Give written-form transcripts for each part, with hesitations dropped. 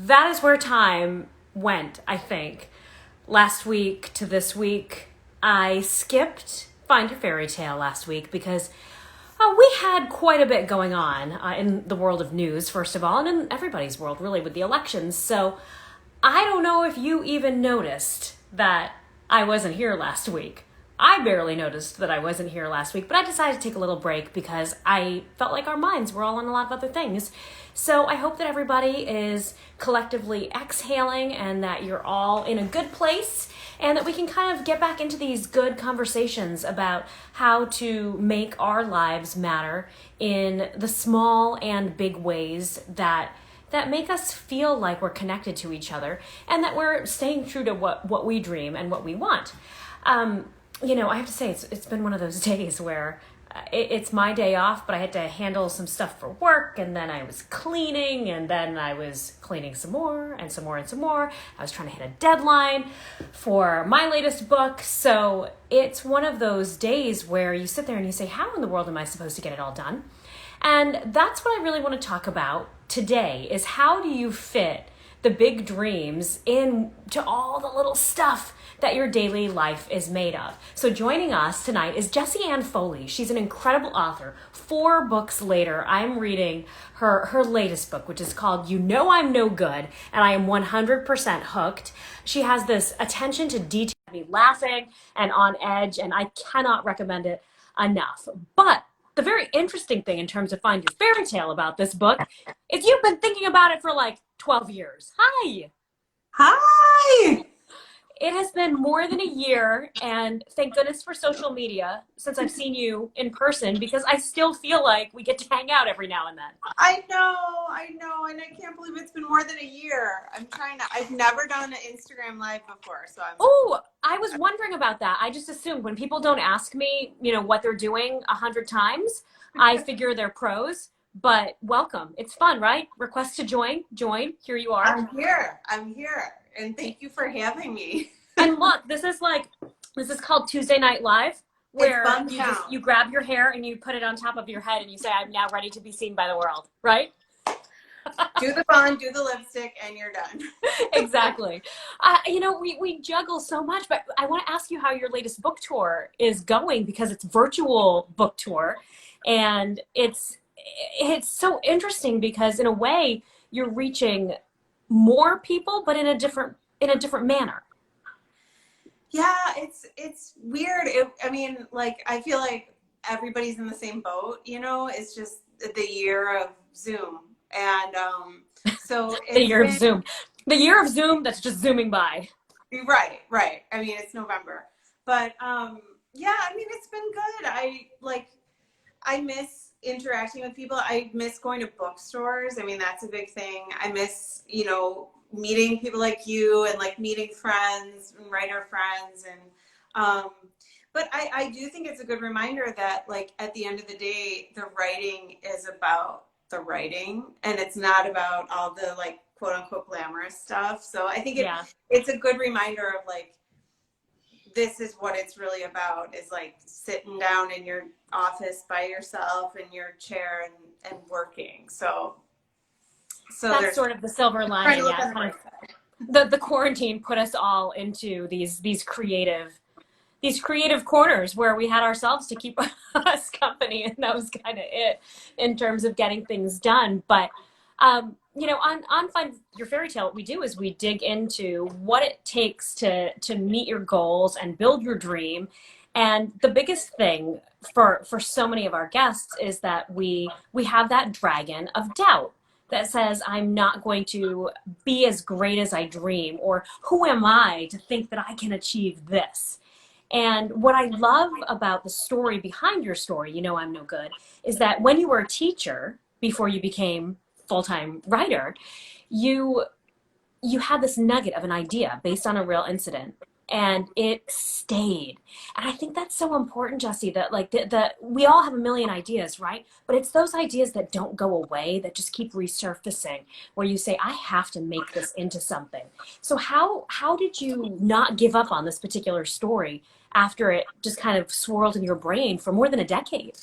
that is where time went, I think. Last week to this week, I skipped Find Your Fairy Tale last week because we had quite a bit going on in the world of news, first of all, and in everybody's world, really, with the elections. So I don't know if you even noticed that I wasn't here last week. I barely noticed that I wasn't here last week, but I decided to take a little break because I felt like our minds were all on a lot of other things. So I hope that everybody is collectively exhaling and that you're all in a good place and that we can kind of get back into these good conversations about how to make our lives matter in the small and big ways that make us feel like we're connected to each other and that we're staying true to what we dream and what we want. I have to say, it's been one of those days where it's my day off, but I had to handle some stuff for work, and then I was cleaning, and then I was cleaning some more, and some more, and some more. I was trying to hit a deadline for my latest book, so it's one of those days where you sit there and you say, how in the world am I supposed to get it all done? And that's what I really want to talk about today, is how do you fit the big dreams into all the little stuff that your daily life is made of. So joining us tonight is Jessie Ann Foley. She's an incredible author. 4 books later, I'm reading her latest book, which is called You Know I'm No Good, and I am 100% hooked. She has this attention to detail, me laughing and on edge, and I cannot recommend it enough. But the very interesting thing in terms of Find Your Fairy Tale about this book is you've been thinking about it for like 12 years. Hi. Hi. It has been more than a year, and thank goodness for social media since I've seen you in person, because I still feel like we get to hang out every now and then. I know, and I can't believe it's been more than a year. I've never done an Instagram live before, so Oh, I was wondering about that. I just assumed when people don't ask me, what they're doing 100 times, I figure they're pros. But welcome. It's fun, right? Request to join. Here you are. I'm here. And thank you for having me. And look, this is called Tuesday Night Live, where you grab your hair and you put it on top of your head and you say, I'm now ready to be seen by the world, right? Do the fun, do the lipstick, and you're done. Exactly. We juggle so much, but I want to ask you how your latest book tour is going, because it's virtual book tour, and it's so interesting because in a way you're reaching more people, but in a different manner. Yeah, it's weird. I feel like everybody's in the same boat. It's just the year of Zoom, and so the year of Zoom that's just zooming by. Right. It's November, but it's been good. I miss interacting with people. I miss going to bookstores. That's a big thing. I miss, meeting people like you and meeting friends and writer friends. And, but I do think it's a good reminder that at the end of the day, the writing is about the writing and it's not about all the quote unquote glamorous stuff. So I think it's a good reminder of this is what it's really about, is sitting down in your office by yourself in your chair and working. So that's sort of the silver lining. The quarantine put us all into these creative corners where we had ourselves to keep us company, and that was kind of it in terms of getting things done. But on Find Your Fairy Tale, what we do is we dig into what it takes to meet your goals and build your dream. And the biggest thing for so many of our guests is that we have that dragon of doubt that says, I'm not going to be as great as I dream, or who am I to think that I can achieve this? And what I love about the story behind your story, You Know I'm No Good, is that when you were a teacher, before you became full-time writer, you had this nugget of an idea based on a real incident, and it stayed. And I think that's so important, Jessie, that we all have a million ideas, right? But it's those ideas that don't go away, that just keep resurfacing, where you say, I have to make this into something. So how did you not give up on this particular story after it just kind of swirled in your brain for more than a decade?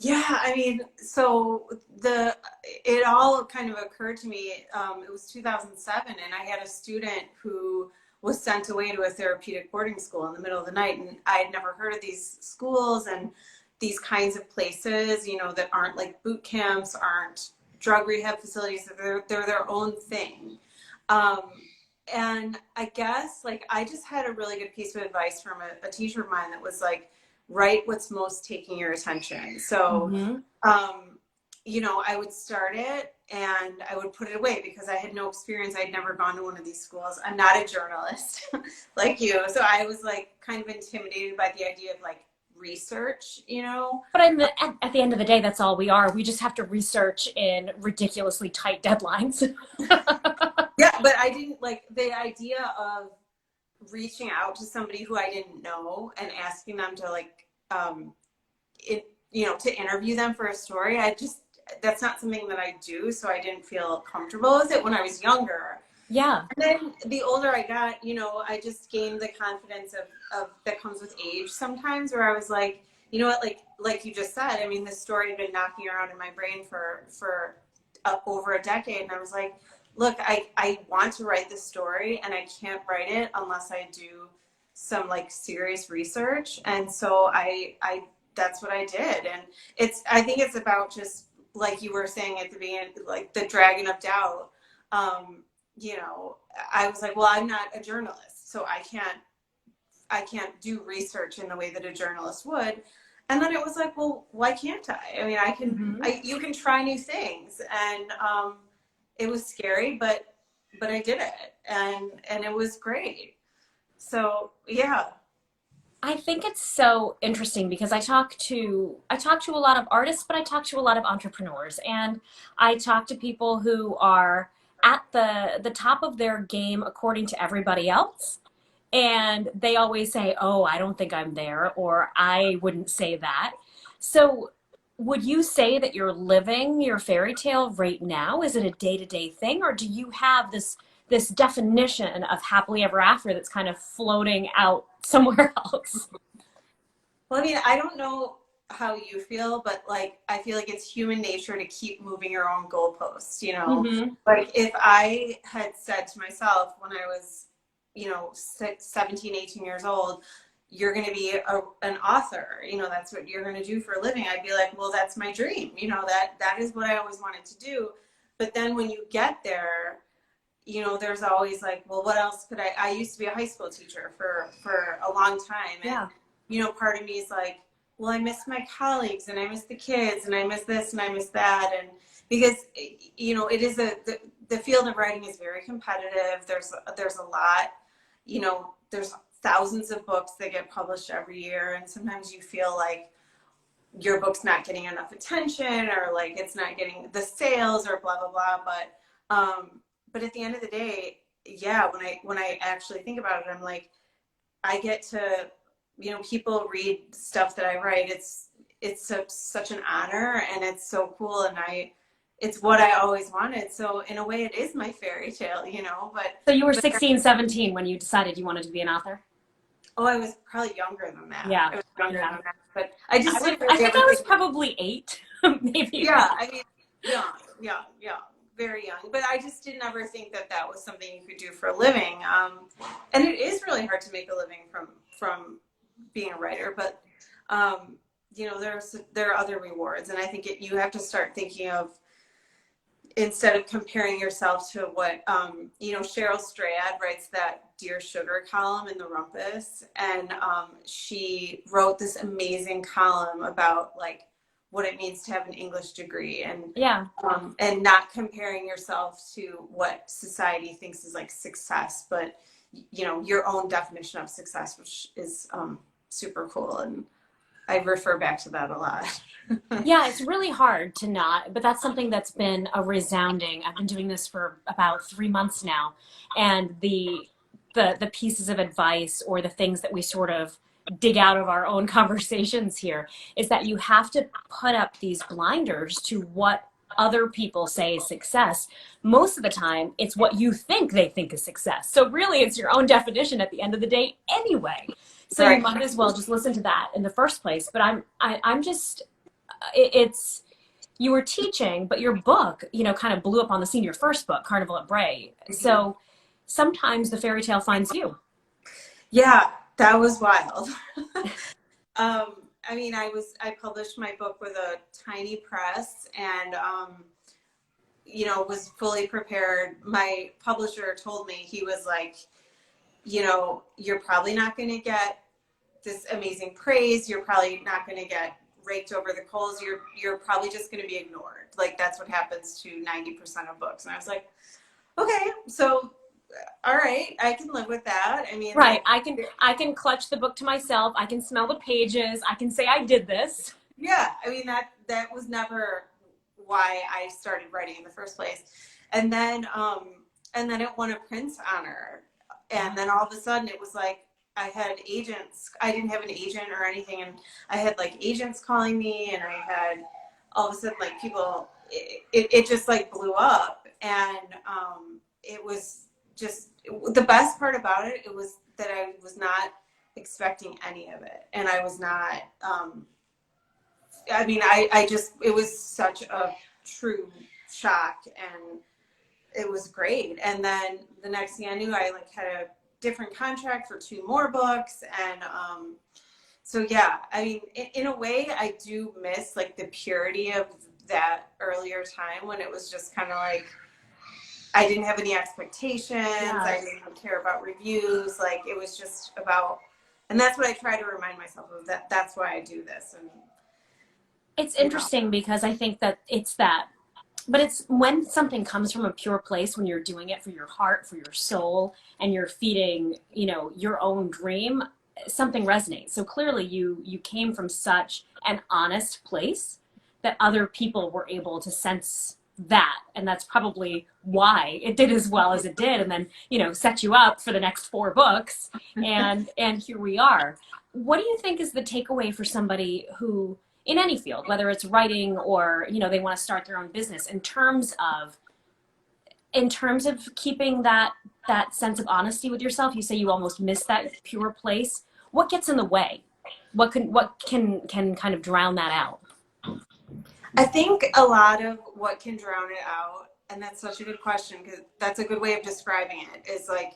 Yeah, I mean, so it all kind of occurred to me. It was 2007, and I had a student who was sent away to a therapeutic boarding school in the middle of the night, and I had never heard of these schools and these kinds of places, that aren't like boot camps, aren't drug rehab facilities. They're their own thing. Um, and I guess like I just had a really good piece of advice from a teacher of mine that was like, write what's most taking your attention. So, Mm-hmm. I would start it and I would put it away because I had no experience. I'd never gone to one of these schools. I'm not a journalist like you. So I was like kind of intimidated by the idea of like research. But at the end of the day, that's all we are. We just have to research in ridiculously tight deadlines. Yeah, but I didn't like the idea of reaching out to somebody who I didn't know and asking them to like, to interview them for a story. That's not something that I do. So I didn't feel comfortable with it when I was younger. Yeah. And then the older I got, I just gained the confidence of that comes with age sometimes, where I was like, you know what, like you just said, I mean, this story had been knocking around in my brain for over a decade. And I was like, look, I want to write this story and I can't write it unless I do some like serious research. And so I that's what I did. And I think it's about just like you were saying at the beginning, like the dragon of doubt. I was like, well, I'm not a journalist, so I can't do research in the way that a journalist would. And then it was like, well, why can't I? I mean, I can, Mm-hmm. you can try new things. And it was scary, but I did it, and it was great. So yeah. I think it's so interesting because I talk to a lot of artists, but I talk to a lot of entrepreneurs, and I talk to people who are at the top of their game according to everybody else. And they always say, "Oh, I don't think I'm there," or "I wouldn't say that." So, would you say that you're living your fairy tale right now? Is it a day-to-day thing, or do you have this definition of happily ever after that's kind of floating out somewhere else? Well, I mean, I don't know how you feel, but like I feel like it's human nature to keep moving your own goalposts. Mm-hmm. Like if I had said to myself when I was, 17, 18 years old, you're going to be an author, that's what you're going to do for a living. I'd be like, well, that's my dream. That is what I always wanted to do. But then when you get there, there's always like, well, what else could I used to be a high school teacher for a long time. And, Yeah. part of me is like, well, I miss my colleagues and I miss the kids and I miss this and I miss that. And because, it is the field of writing is very competitive. There's a lot, there's thousands of books that get published every year. And sometimes you feel like your book's not getting enough attention or like it's not getting the sales or blah, blah, blah. But at the end of the day, yeah, when I actually think about it, I'm like, I get to, people read stuff that I write. It's such an honor and it's so cool. And it's what I always wanted. So in a way it is my fairy tale, So you were but 16, 17 when you decided you wanted to be an author? oh, I was probably younger than that. Yeah. I was younger Yeah. than that, but I just didn't I really think ever I was think, probably 8, maybe. yeah, I mean, yeah, very young. But I just didn't ever think that was something you could do for a living. And it is really hard to make a living from being a writer, but there are other rewards, and I think you have to start thinking of, instead of comparing yourself to what Cheryl Strayed writes that Dear Sugar column in the Rumpus, and she wrote this amazing column about like what it means to have an English degree, Yeah. and not comparing yourself to what society thinks is like success, but your own definition of success, which is super cool. And I refer back to that a lot. Yeah, it's really hard to not, but that's something that's been a resounding. I've been doing this for about 3 months now, and the pieces of advice or the things that we sort of dig out of our own conversations here is that you have to put up these blinders to what other people say is success. Most of the time, it's what you think they think is success. So really, it's your own definition at the end of the day anyway. So Right. you might as well just listen to that in the first place. But I'm just it's, you were teaching, but your book, kind of blew up on the scene, your first book, Carnival at Bray. So sometimes the fairy tale finds you. Yeah, that was wild. I mean, I published my book with a tiny press and, was fully prepared. My publisher told me, he was like, you're probably not going to get this amazing praise. You're probably not going to get raked over the coals. You're probably just going to be ignored. Like, that's what happens to 90% of books. And I was like, okay, so all right, I can live with that. I mean, Right. I can clutch the book to myself. I can smell the pages. I can say I did this. yeah, I mean, that was never why I started writing in the first place. And then it won a Prince honor. And then all of a sudden it was like, I had agents. I didn't have an agent or anything. And I had like agents calling me, and I had all of a sudden like people, it just like blew up. And it was just the best part about it. It was that I was not expecting any of it. And I was not, I mean, I just, it was such a true shock, and it was great. And then the next thing I knew, I like had a different contract for 2 more books. And so, yeah, I mean, in a way, I do miss like the purity of that earlier time when it was just kind of like, I didn't have any expectations. Yeah. I didn't care about reviews. Like, it was just about, and that's what I try to remind myself of, that that's why I do this. And It's interesting because I think that it's that, but it's when something comes from a pure place, when you're doing it for your heart, for your soul, and you're feeding, your own dream, something resonates. So clearly you came from such an honest place that other people were able to sense that. And that's probably why it did as well as it did. And then, set you up for the next 4 books. And here we are. What do you think is the takeaway for somebody who, in any field, whether it's writing or, they want to start their own business, in terms of keeping that sense of honesty with yourself? You say you almost miss that pure place. What gets in the way? What can kind of drown that out? I think a lot of what can drown it out, and that's such a good question, because that's a good way of describing it, is like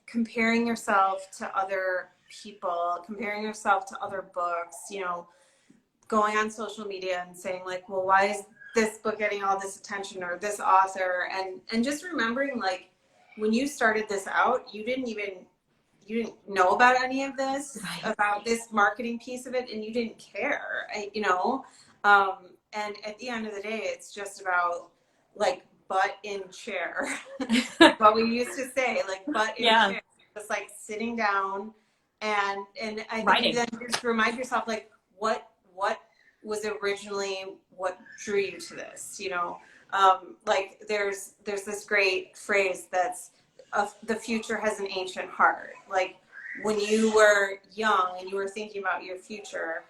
comparing yourself to other people, comparing yourself to other books, going on social media and saying like, well, why is this book getting all this attention, or this author? And just remembering, like, when you started this out, you didn't know about any of this, right, about this marketing piece of it, and you didn't care, and at the end of the day, it's just about like butt in chair. What we used to say, like butt in chair, just like sitting down and I think then just remind yourself, like, what was originally what drew you to this, like there's this great phrase that's the future has an ancient heart. Like, when you were young and you were thinking about your future,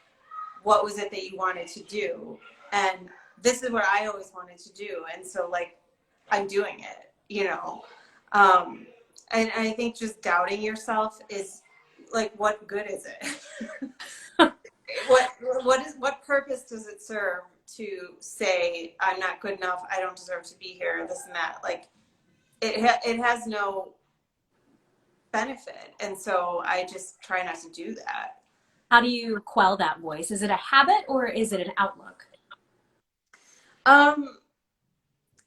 what was it that you wanted to do? And this is what I always wanted to do. And so like, I'm doing it, and I think just doubting yourself is like, what good is it? What purpose does it serve to say I'm not good enough, I don't deserve to be here, this and that? Like, it has no benefit. And so I just try not to do that. How do you quell that voice? Is it a habit or is it an outlook?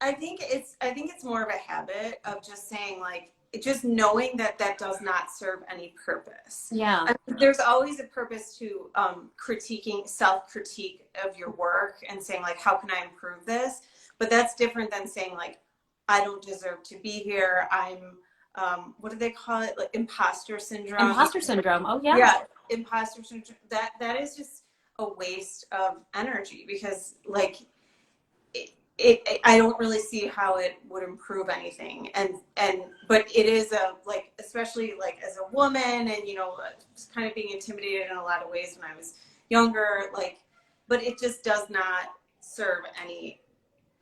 I think it's more of a habit of just saying, like, just knowing that does not serve any purpose. Yeah. I mean, there's always a purpose to self-critique of your work and saying, like, how can I improve this? But that's different than saying, like, I don't deserve to be here. I'm, what do they call it? Like imposter syndrome. Imposter syndrome. Oh yeah. Yeah. Imposter syndrome. That is just a waste of energy, because like, I don't really see how it would improve anything. But it is like, especially like as a woman, and, kind of being intimidated in a lot of ways when I was younger, like, but it just does not serve any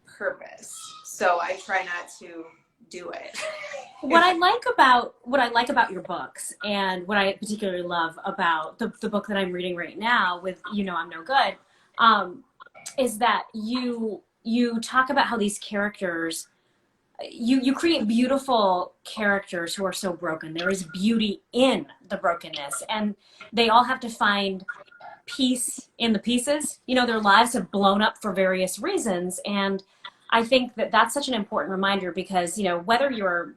purpose. So I try not to do it. What I like about your books, and what I particularly love about the book that I'm reading right now with, I'm No Good, is that you talk about how these characters, you create beautiful characters who are so broken. There is beauty in the brokenness, and they all have to find peace in the pieces. You know, their lives have blown up for various reasons, and I think that that's such an important reminder because, you know, whether you're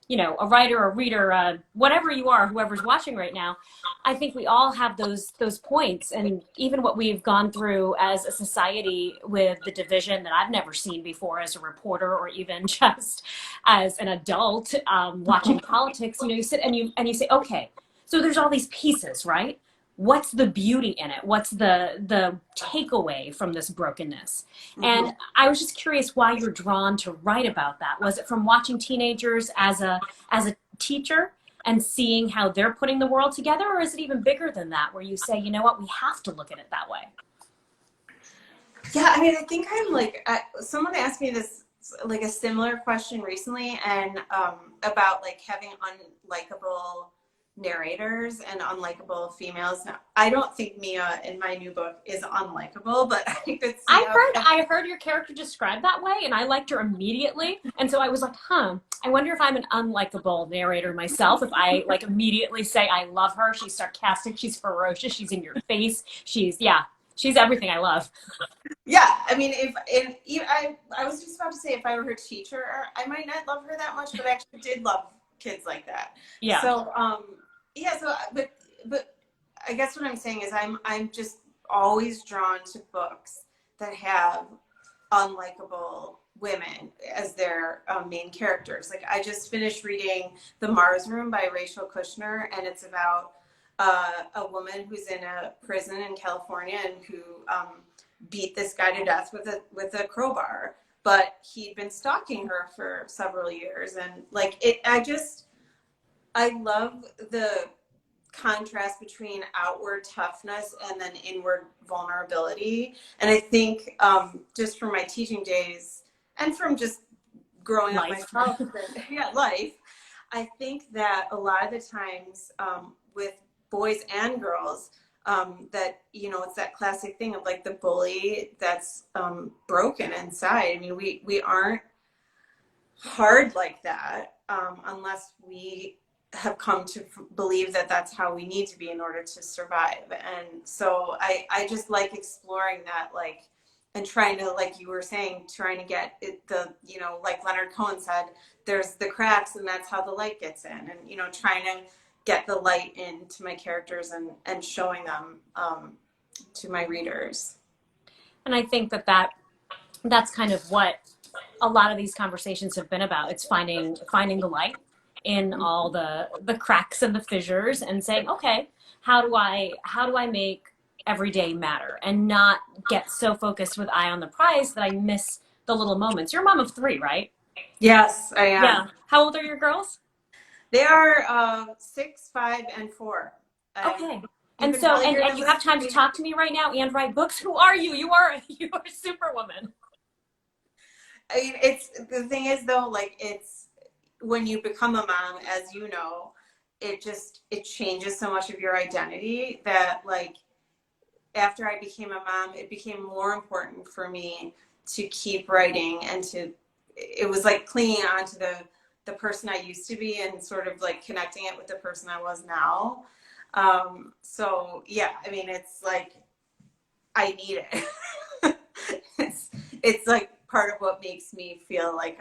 you know, a writer, a reader, whatever you are, whoever's watching right now, I think we all have those points, and even what we've gone through as a society with the division that I've never seen before as a reporter or even just as an adult watching politics. You know, you sit and you say, okay, so there's all these pieces, right? What's the beauty in it? What's the takeaway from this brokenness? And I was just curious why you're drawn to write about that. Was it from watching teenagers as a teacher and seeing how they're putting the world together, or is it even bigger than that, where you say, you know what, we have to look at it that way? Yeah, I mean, I think I'm like, someone asked me this, like a similar question recently, and about like having unlikable narrators and unlikable females. Now, I don't think Mia in my new book is unlikable, but I could see. I heard your character described that way, and I liked her immediately. And so I was like, huh, I wonder if I'm an unlikable narrator myself. If I like immediately say I love her, she's sarcastic, she's ferocious, she's in your face, she's everything I love. Yeah, I mean, I was just about to say if I were her teacher, I might not love her that much, but I actually did love kids like that. Yeah. So yeah, so but I guess what I'm saying is I'm just always drawn to books that have unlikable women as their main characters. Like I just finished reading The Mars Room by Rachel Kushner, and it's about a woman who's in a prison in California and who beat this guy to death with a crowbar, but he'd been stalking her for several years, and like I love the contrast between outward toughness and then inward vulnerability. And I think just from my teaching days and from just growing up myself, life, I think that a lot of the times with boys and girls, that, you know, it's that classic thing of like the bully that's broken inside. I mean, we aren't hard like that unless we have come to believe that that's how we need to be in order to survive. And so I just like exploring that, like, and trying to, like you were saying, trying to get it, you know, like Leonard Cohen said, there's the cracks and that's how the light gets in, and, you know, trying to get the light into my characters and showing them to my readers. And I think that's kind of what a lot of these conversations have been about. It's finding the light in all the cracks and the fissures, and saying, okay, how do I make every day matter and not get so focused with eye on the prize that I miss the little moments. You're a mom of 3, right? Yes, I am. Yeah. How old are your girls? They are 6, 5, and 4. Okay. And so, and you have time to talk to me right now and write books. Who are you? You are Superwoman. I mean, it's, the thing is though, like, it's, when you become a mom, as you know, it changes so much of your identity that, like, after I became a mom, it became more important for me to keep writing, and it was like clinging on to the person I used to be and sort of like connecting it with the person I was now. So yeah, I mean, it's like, I need it. it's like part of what makes me feel like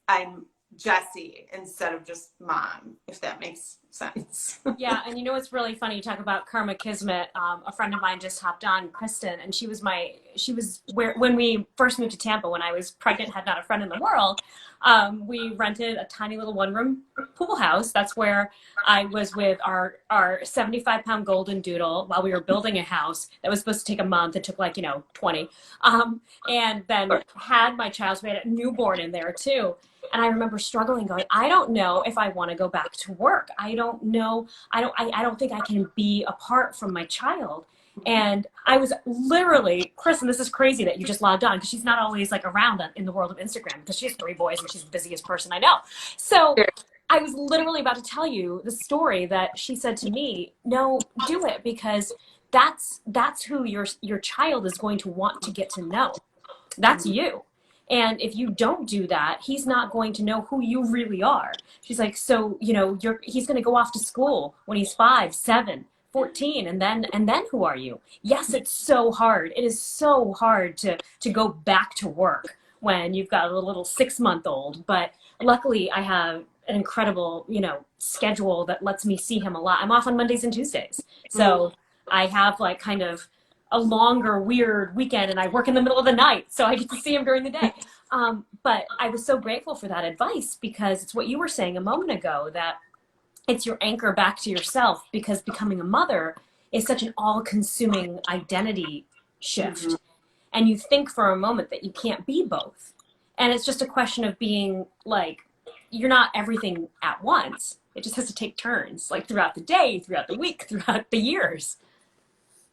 I'm Jessie instead of just mom, if that makes sense. Yeah, and you know what's really funny? You talk about karma kismet. A friend of mine just hopped on, Kristen, and she was when we first moved to Tampa, when I was pregnant, had not a friend in the world. We rented a tiny little 1-room pool house. That's where I was with our 75-pound golden doodle while we were building a house that was supposed to take a month. It took, like, 20. And then had my child, so we had a newborn in there too. And I remember struggling, going, I don't know if I want to go back to work. I don't know. I don't think I can be apart from my child. And I was literally, Kristen, this is crazy that you just logged on, because she's not always like around in the world of Instagram, because she has 3 boys and she's the busiest person I know. So I was literally about to tell you the story that she said to me, no, do it, because that's who your child is going to want to get to know. That's you. And if you don't do that, he's not going to know who you really are. She's like, so, he's going to go off to school when he's 5, 7, 14, and then who are you? Yes, it's so hard. It is so hard to go back to work when you've got a little 6-month-old. But luckily I have an incredible, schedule that lets me see him a lot. I'm off on Mondays and Tuesdays. So I have like kind of a longer, weird weekend, and I work in the middle of the night, so I get to see him during the day. But I was so grateful for that advice, because it's what you were saying a moment ago, that it's your anchor back to yourself, because becoming a mother is such an all-consuming identity shift. And you think for a moment that you can't be both. And it's just a question of being like, you're not everything at once. It just has to take turns, like throughout the day, throughout the week, throughout the years.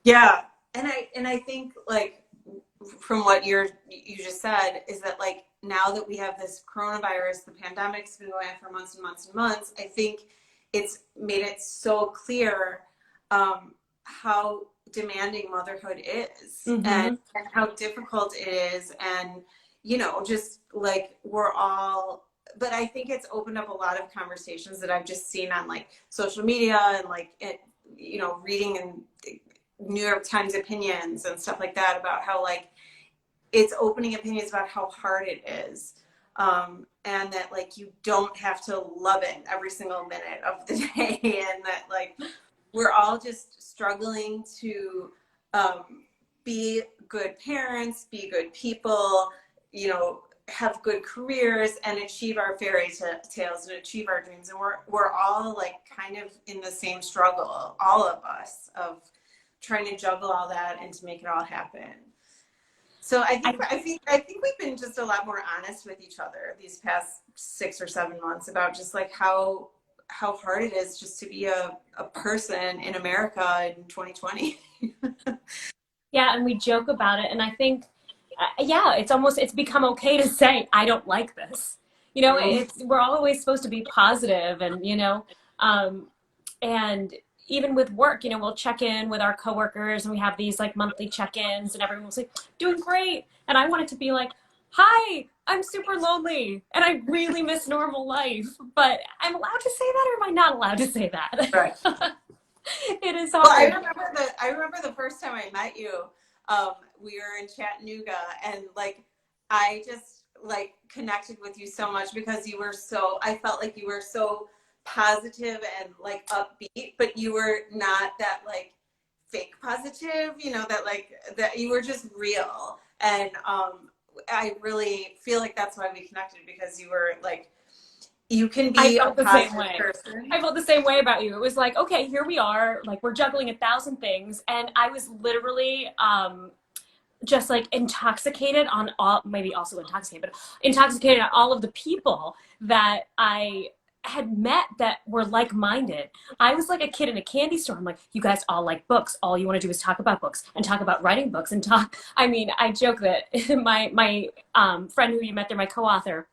Yeah. And I think, like, from what you just said, is that, like, now that we have this coronavirus, the pandemic's been going on for months and months and months, I think it's made it so clear how demanding motherhood is, and how difficult it is. And, just like but I think it's opened up a lot of conversations that I've just seen on like social media, and like, reading and New York Times opinions and stuff like that, about how like it's opening opinions about how hard it is, and that like you don't have to love it every single minute of the day, and that like we're all just struggling to be good parents, be good people, have good careers, and achieve our fairy tales and achieve our dreams. And we're all like kind of in the same struggle, all of us, of trying to juggle all that and to make it all happen. So I think we've been just a lot more honest with each other these past 6 or 7 months about just like how hard it is just to be a person in America in 2020. Yeah, and we joke about it, and I think it's become okay to say I don't like this. We're always supposed to be positive, and and even with work, we'll check in with our coworkers, and we have these like monthly check-ins, and everyone will say, doing great. And I want it to be like, hi, I'm super lonely and I really miss normal life. But I'm allowed to say that, or am I not allowed to say that? Right. It is hard. Well, I remember the first time I met you, we were in Chattanooga, and like I just like connected with you so much because I felt like you were so positive and like upbeat, but you were not that like fake positive, that you were just real. And I really feel like that's why we connected, because you were like, you can be a positive person. I felt the same way about you. It was like, okay, here we are, like we're juggling 1,000 things, and I was literally just like intoxicated on all, maybe also intoxicated, but intoxicated on all of the people that I had met that were like-minded. I was like a kid in a candy store. I'm like, you guys all like books. All you want to do is talk about books and talk about writing books and talk. I mean, I joke that my friend who you met there, my co-author,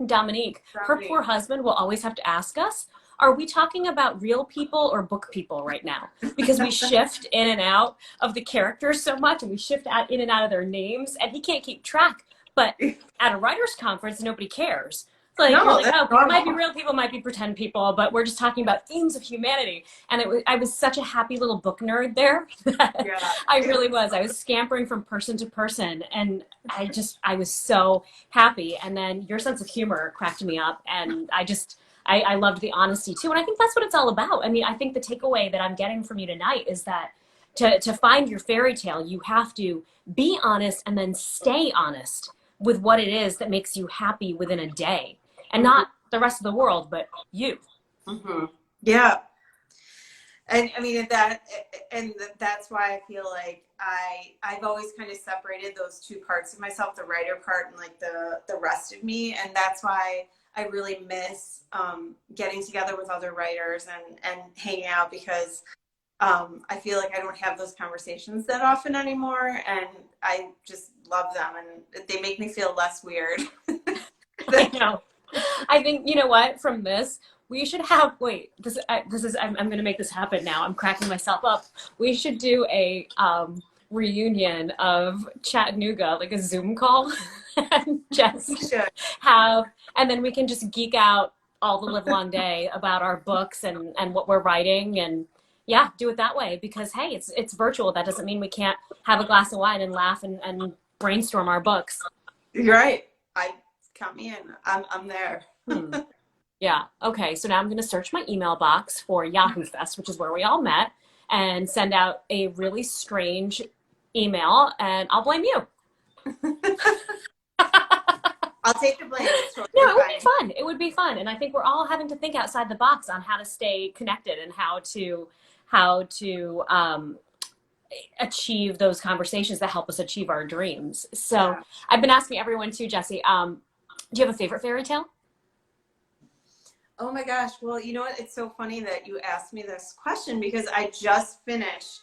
Dominique, her poor husband will always have to ask us, are we talking about real people or book people right now? Because we shift in and out of the characters so much, and we shift in and out of their names, and he can't keep track. But at a writer's conference, nobody cares. Like, no, you're like, it might be real people, might be pretend people, but we're just talking about themes of humanity. And I was such a happy little book nerd there. I really was. I was scampering from person to person, and I was so happy. And then your sense of humor cracked me up, and I loved the honesty too. And I think that's what it's all about. I mean, I think the takeaway that I'm getting from you tonight is that to find your fairy tale, you have to be honest and then stay honest with what it is that makes you happy within a day. And not the rest of the world, but you. Mm-hmm. Yeah. And I mean, that's why I feel like I've always kind of separated those two parts of myself, the writer part and like the rest of me. And that's why I really miss getting together with other writers and hanging out, because I feel like I don't have those conversations that often anymore. And I just love them, and they make me feel less weird. I know. I think, you know what, from this, We should have, wait, this is, I'm going to make this happen now. I'm cracking myself up. We should do a reunion of Chattanooga, like a Zoom call, and We just should. have, and then we can just geek out all the live long day about our books and what we're writing, and yeah, do it that way because hey, it's virtual. That doesn't mean we can't have a glass of wine and laugh and brainstorm our books. You're right. I count me in. I'm there. Hmm. Yeah. Okay. So now I'm going to search my email box for Yahoo Fest, which is where we all met, and send out a really strange email, and I'll blame you. I'll take the blame. It's totally No, it would fine. be fun. It would be fun, and I think we're all having to think outside the box on how to stay connected and how to achieve those conversations that help us achieve our dreams. So Yeah. I've been asking everyone too, Jessie. Do you have a favorite fairy tale? Oh my gosh. Well, you know what? It's so funny that you asked me this question because I just finished,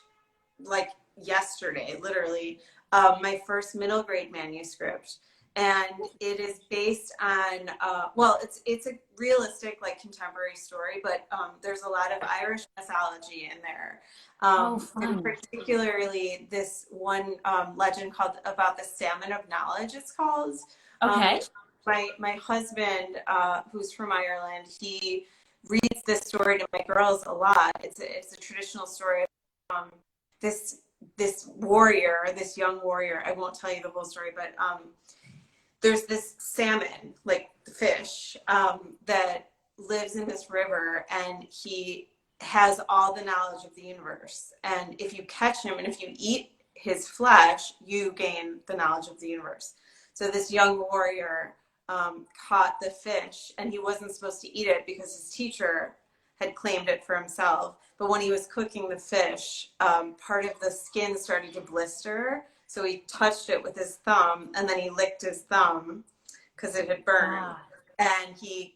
like yesterday, literally, my first middle grade manuscript. And it is based on, well, it's a realistic, like contemporary story, but there's a lot of Irish mythology in there. Oh, And fun. particularly this one legend called about the Salmon of Knowledge, it's called. Okay. Which my husband, who's from Ireland, he reads this story to my girls a lot. It's a traditional story of this warrior, this young warrior. I won't tell you the whole story, but there's this salmon, like the fish, that lives in this river, and he has all the knowledge of the universe. And if you catch him and if you eat his flesh, you gain the knowledge of the universe. So this young warrior caught the fish, and he wasn't supposed to eat it because his teacher had claimed it for himself. But when he was cooking the fish, part of the skin started to blister. So he touched it with his thumb, and then he licked his thumb because it had burned, Ah. and he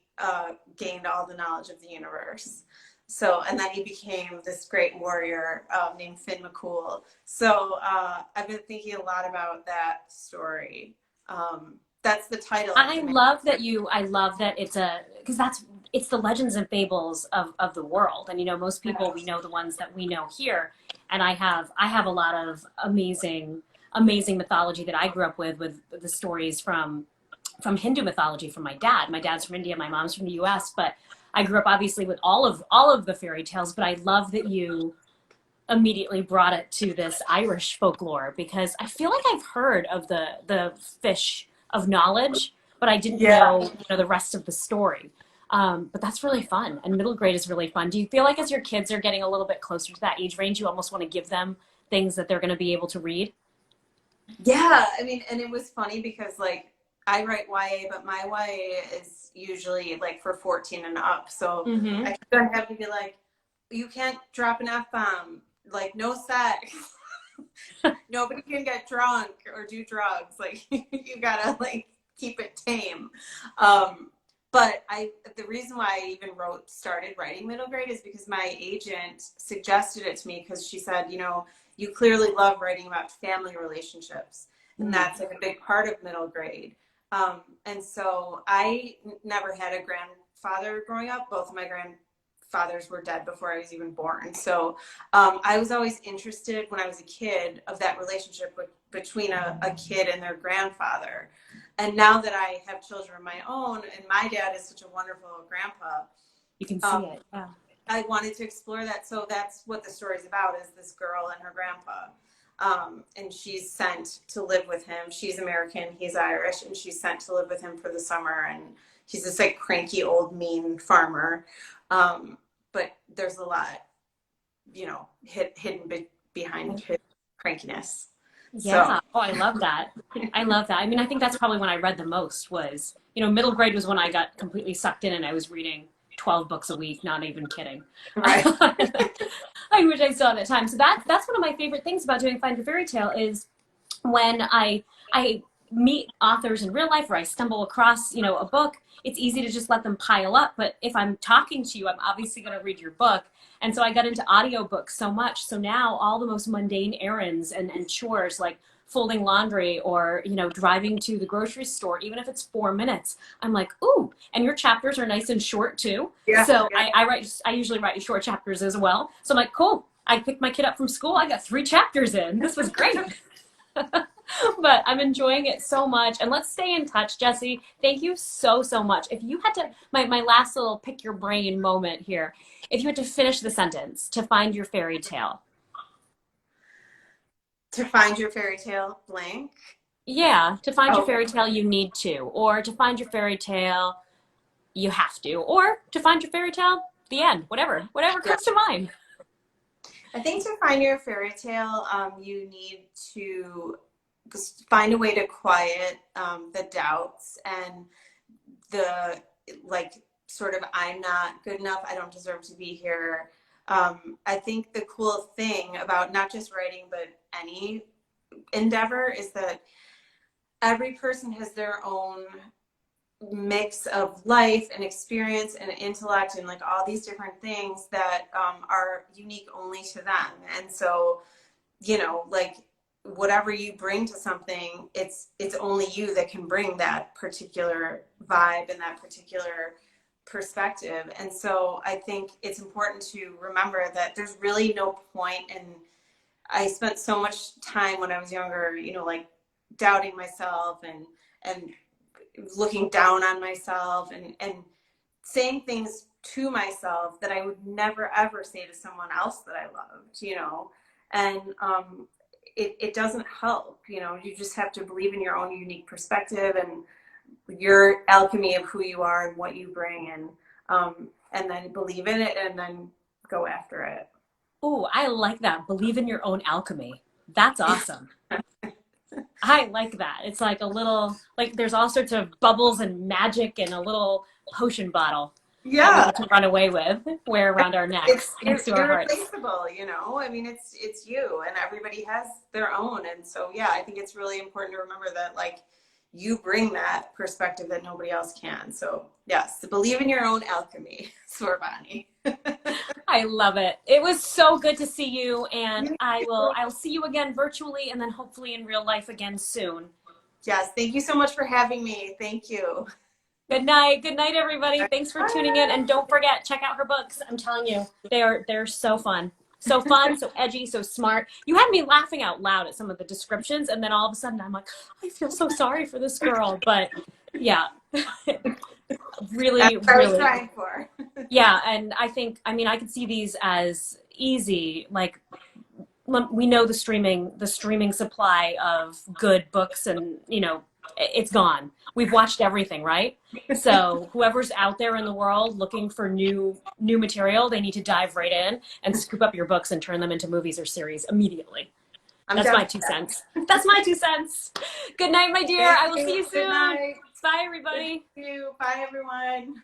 gained all the knowledge of the universe. So, and then he became this great warrior named Finn McCool. So I've been thinking a lot about that story. That's the title of I the love that I love that because it's the legends and fables of the world. And, most people, we know the ones that we know here. And I have a lot of amazing mythology that I grew up with the stories from Hindu mythology from my dad. My dad's from India, my mom's from the US, but I grew up obviously with all of the fairy tales, but I love that you immediately brought it to this Irish folklore because I feel like I've heard of the fish of knowledge, but I didn't Yeah. know, the rest of the story. But that's really fun, and middle grade is really fun. Do you feel like as your kids are getting a little bit closer to that age range, you almost want to give them things that they're going to be able to read? Yeah, I mean, and it was funny because like I write YA, but my YA is usually like for 14 and up. So Mm-hmm. I keep on having to be like, you can't drop an F-bomb, like no sex. Nobody can get drunk or do drugs. Like you gotta like keep it tame. But the reason why I even started writing middle grade is because my agent suggested it to me because she said, you clearly love writing about family relationships, and that's like a big part of middle grade. And so I never had a grandfather growing up. Both of my grandfathers were dead before I was even born. So I was always interested when I was a kid of that relationship between a kid and their grandfather. And now that I have children of my own, and my dad is such a wonderful grandpa, You can see it. Yeah. I wanted to explore that. So that's what the story's about, is this girl and her grandpa. And she's sent to live with him. She's American, he's Irish, and she's sent to live with him for the summer. And he's this like cranky old mean farmer. But there's a lot, hidden behind his crankiness. Yeah. So, Oh, I love that. I love that. I mean, I think that's probably when I read the most was, middle grade was when I got completely sucked in and I was reading 12 books a week, not even kidding. right. I wish I still had that time. So that's one of my favorite things about doing Find Your Fairy Tale is when I meet authors in real life or I stumble across, a book, it's easy to just let them pile up. But if I'm talking to you, I'm obviously going to read your book. And so I got into audiobooks so much. So now all the most mundane errands and chores like folding laundry or, you know, driving to the grocery store, even if it's 4 minutes, I'm like, ooh, and your chapters are nice and short too. Yeah, So yeah. I usually write short chapters as well. So I'm like, cool. I picked my kid up from school. I got 3 chapters in. This was great. But I'm enjoying it so much. And let's stay in touch, Jessie. Thank you so, so much. If you had to, my last little pick your brain moment here, if you had to finish the sentence, to find your fairy tale. To find your fairy tale blank. Yeah, to find your Okay. fairy tale, you need to. Or to find your fairy tale, you have to. Or to find your fairy tale, the end. Whatever Yeah. comes to mind. I think to find your fairy tale, you need to find a way to quiet the doubts and the like sort of I'm not good enough, I don't deserve to be here. I think the cool thing about not just writing but any endeavor is that every person has their own mix of life and experience and intellect and like all these different things that are unique only to them. And so, you know, like whatever you bring to something, it's only you that can bring that particular vibe and that particular perspective. And so I think it's important to remember that there's really no point in, I spent so much time when I was younger, you know, like doubting myself and looking down on myself and saying things to myself that I would never ever say to someone else that I loved, you know. And it doesn't help, you know. You just have to believe in your own unique perspective and your alchemy of who you are and what you bring, and then believe in it and then go after it. Ooh, I like that. Believe in your own alchemy. That's awesome. I like that. It's like a little, like there's all sorts of bubbles and magic in a little potion bottle that we Yeah, get to run away with, wear around our necks, next it's to our hearts. irreplaceable, you know. I mean, it's you, and everybody has their own. And so yeah, I think it's really important to remember that like you bring that perspective that nobody else can. So yes, believe in your own alchemy. Sorbani. I love it. It was so good to see you, and I'll see you again virtually and then hopefully in real life again soon. Yes, thank you so much for having me. Thank you. Good night. Good night, everybody. Thanks for tuning in. And don't forget, check out her books. I'm telling you, they're so fun. So fun, so edgy, so smart. You had me laughing out loud at some of the descriptions, and then all of a sudden I'm like, I feel so sorry for this girl. But yeah, That's really, what I was really. trying for. Yeah, and I mean, I could see these as easy. Like we know the streaming supply of good books, and you know, it's gone. We've watched everything, right? So whoever's out there in the world looking for new material, they need to dive right in and scoop up your books and turn them into movies or series immediately. That's my 2 cents. That's my 2 cents. Good night, my dear. I will see you Good soon. night. Bye, everybody. Thank you. Bye, everyone.